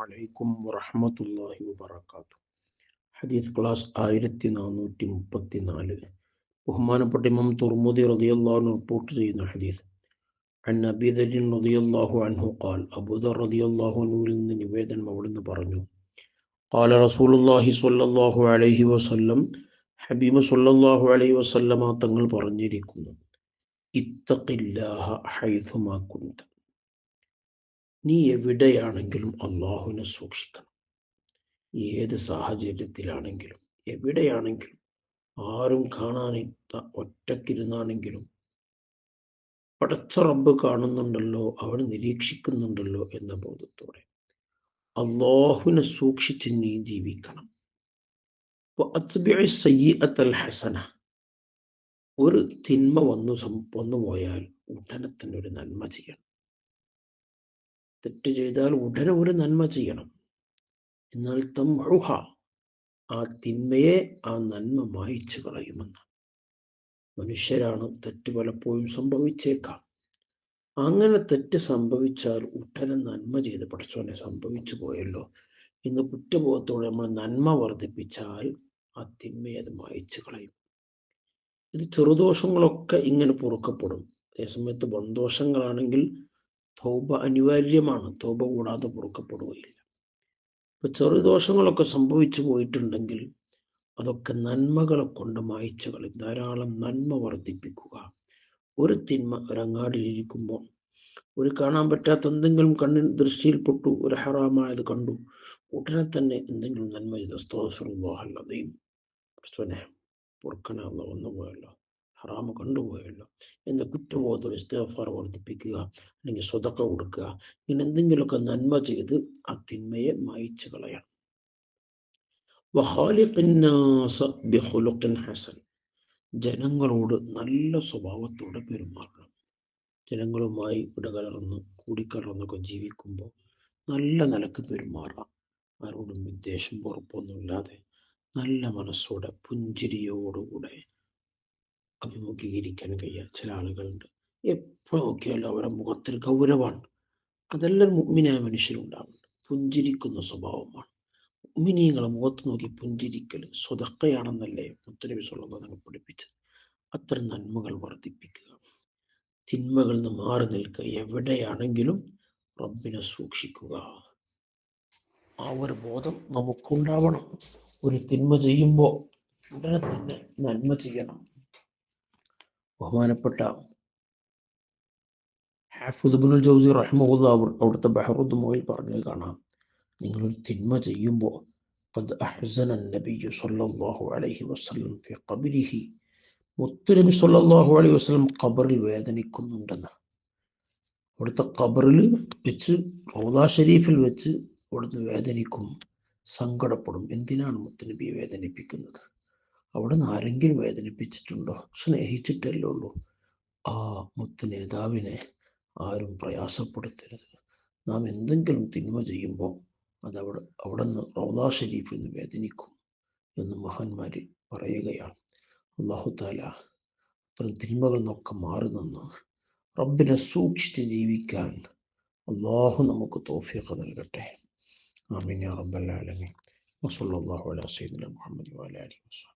അലൈക്കും വറഹ്മത്തുള്ളാഹി വബറകാതുഹു. ഹദീസ് ക്ലാസ് 1434. ബഹുമാനപ്പെട്ട ഇമാം തുർമുദി റളിയല്ലാഹു അൻഹു റിപ്പോർട്ട് ചെയ്യുന്ന ഹദീസ്. അൻ അബീ ദർർ റളിയല്ലാഹു അൻഹു ഖാൽ, അബൂ ദർ റളിയല്ലാഹു അൻഹുവിൽ നിന്ന് നിവേദനം അവിടുന്ന് പറഞ്ഞു, ഖാല റസൂലുള്ളാഹി സ്വല്ലല്ലാഹു അലൈഹി വസല്ലം, ഹബീബ് സ്വല്ലല്ലാഹു അലൈഹി വസല്ലമ തങ്ങൾ പറഞ്ഞിരിക്കുന്നു, ഇത്തഖില്ലാഹ ഹൈസുമാ കുന്ത. നീ എവിടെയാണെങ്കിലും അള്ളാഹുവിനെ സൂക്ഷിക്കണം. ഏത് സാഹചര്യത്തിലാണെങ്കിലും എവിടെയാണെങ്കിലും ആരും കാണാനില്ല, ഒറ്റക്കിരുന്നാണെങ്കിലും പടച്ച റബ്ബ് കാണുന്നുണ്ടല്ലോ, അവൻ നിരീക്ഷിക്കുന്നുണ്ടല്ലോ എന്ന ബോധത്തോടെ അള്ളാഹുവിനെ സൂക്ഷിച്ച് നീ ജീവിക്കണം. ഹസന, ഒരു തിന്മ വന്നു പോയാൽ ഉടനെ തന്നെ ഒരു നന്മ ചെയ്യണം. തെറ്റ് ചെയ്താൽ ഉടനെ ഒരു നന്മ ചെയ്യണം. എന്നാൽ തംഹുഹ, ആ തിന്മയെ ആ നന്മ മായിച്ചു കളയുമെന്നാണ്. മനുഷ്യരാണ്, തെറ്റ് പലപ്പോഴും സംഭവിച്ചേക്കാം. അങ്ങനെ തെറ്റ് സംഭവിച്ചാൽ ഉടനെ നന്മ ചെയ്ത് പഠിച്ചോനെ സംഭവിച്ചു പോയല്ലോ എന്ന് കുറ്റബോധത്തോടെ നമ്മൾ നന്മ വർദ്ധിപ്പിച്ചാൽ ആ തിന്മയെ അത് മായിച്ചു കളയും. ഇത് ചെറുദോഷങ്ങളൊക്കെ ഇങ്ങനെ പൊറുക്കപ്പെടും. അതേസമയത്ത് വൻദോഷങ്ങളാണെങ്കിൽ തൗബ അനിവാര്യമാണ്. തൗബ കൂടാതെ പൊറുക്കപ്പെടുകയില്ല. ഇപ്പൊ ചെറുദോഷങ്ങളൊക്കെ സംഭവിച്ചു പോയിട്ടുണ്ടെങ്കിൽ അതൊക്കെ നന്മകളെ കൊണ്ട് മായിച്ചു കളയും. ധാരാളം നന്മ വർദ്ധിപ്പിക്കുക. ഒരു തിന്മ, ഒരങ്ങാടിയിലിരിക്കുമ്പോൾ ഒരു കാണാൻ പറ്റാത്ത എന്തെങ്കിലും കണ്ണിൽ ദൃഷ്ടിയിൽപ്പെട്ടു, ഒരു ഹറാമായത് കണ്ടു, ഉടനെ തന്നെ എന്തെങ്കിലും നന്മ ചെയ്ത് അസ്തഗ്ഫിറുല്ലാഹൽ അദീം, പടച്ചോനെ പൊറുക്കണേ, അല്ലാഹ് വന്നു പോയല്ലോ, ഹറാമ് കണ്ടുപോയല്ലോ എന്ന കുറ്റബോധത്തോടെ ഇസ്തിഗ്ഫാർ വർദ്ധിപ്പിക്കുക, അല്ലെങ്കിൽ സ്വതക്ക കൊടുക്കുക. ഇങ്ങനെ എന്തെങ്കിലുമൊക്കെ നന്മ ചെയ്ത് ആ തിന്മയെ മായിച്ചു കളയണം. വഖാലിഖിന്നാസ ബിഖുലുഖിൻ ഹസൻ, ജനങ്ങളോട് നല്ല സ്വഭാവത്തോടെ പെരുമാറണം. ജനങ്ങളുമായി ഇടകലർന്ന് കൂടിക്കലർന്നൊക്കെ ജീവിക്കുമ്പോൾ നല്ല നിലക്ക് പെരുമാറാം. ആരോടും വിദ്വേഷം പൊറുപ്പൊന്നുമില്ലാതെ നല്ല മനസ്സോടെ പുഞ്ചിരിയോടുകൂടെ അഭിമുഖീകരിക്കാൻ കഴിയുക. ചില ആളുകളുണ്ട്, എപ്പോൾ നോക്കിയാലും അവരുടെ മുഖത്തിൽ ഗൗരവമാണ്. അതെല്ലാം മുഅ്മിനായ മനുഷ്യരുണ്ടാവുന്നുണ്ട്. പുഞ്ചിരിക്കുന്ന സ്വഭാവമാണ്. മുഅ്മിനീങ്ങളെ മുഖത്ത് നോക്കി പുഞ്ചിരിക്കൽ സ്വതക്കയാണെന്നല്ലേ മുത്തനബി സ്വല്ലല്ലാഹു അലൈഹി വസല്ലം പഠിപ്പിച്ചത്. അത്തരം നന്മകൾ വർദ്ധിപ്പിക്കുക, തിന്മകളിൽ നിന്ന് മാറി നിൽക്കുക. എവിടെയാണെങ്കിലും റബ്ബിനെ സൂക്ഷിക്കുക. ആ ഒരു ബോധം നമുക്കുണ്ടാവണം. ഒരു തിന്മ ചെയ്യുമ്പോൾ ഉടനെ തന്നെ നന്മ ചെയ്യണം. ബഹുമാനപ്പെട്ട ഹാഫിദ് ഇബ്നുൽ ജൗസി റഹിമഹുല്ലാഹ് അവിടുത്തെ ബഹറുദ്ദുമയിൽ പറഞ്ഞത് കാണാം, നിങ്ങളൊരു തിന്മ ചെയ്യുമ്പോൾ ഖദ് അഹ്സന നബിയ്യു സ്വല്ലല്ലാഹു അലൈഹി വസല്ലം ഫി ഖബ്രിഹി, മുത്തുനബി സ്വല്ലല്ലാഹു അലൈഹി വസല്ലം ഖബറിൽ വേദനിക്കുന്നുണ്ടെന്ന്. അവിടുത്തെ ഖബറിൽ വെച്ച്, റൗദാ ഷരീഫിൽ വെച്ച് അവിടുന്ന് വേദനിക്കും, സങ്കടപ്പെടും. എന്തിനാണ് മുത്തുനബിയെ വേദനിപ്പിക്കുന്നത്? അവിടുന്ന് ആരെങ്കിലും വേദനിപ്പിച്ചിട്ടുണ്ടോ? സ്നേഹിച്ചിട്ടല്ലേ ഉള്ളൂ. ആ മുത്ത് നേതാവിനെ ആരും പ്രയാസപ്പെടുത്തരുത്. നാം എന്തെങ്കിലും തിന്മ ചെയ്യുമ്പോൾ അത് അവിടുന്ന് റൗദാ ഷരീഫിൽ നിന്ന് വേദനിക്കും എന്ന് മഹാന്മാർ പറയുകയാണ്. അല്ലാഹു തആല അത്തരം തിന്മകളിൽ നിന്നൊക്കെ മാറി നിന്ന് റബ്ബിനെ സൂക്ഷിച്ച് ജീവിക്കാൻ അല്ലാഹു നമുക്ക് തൗഫീഖ് നൽകട്ടെ. ആമീൻ യാ റബ്ബൽ ആലമീൻ. വസല്ലല്ലാഹു അലാ സയ്യിദിനാ മുഹമ്മദ് വഅലാ ആലിഹി വസല്ലം.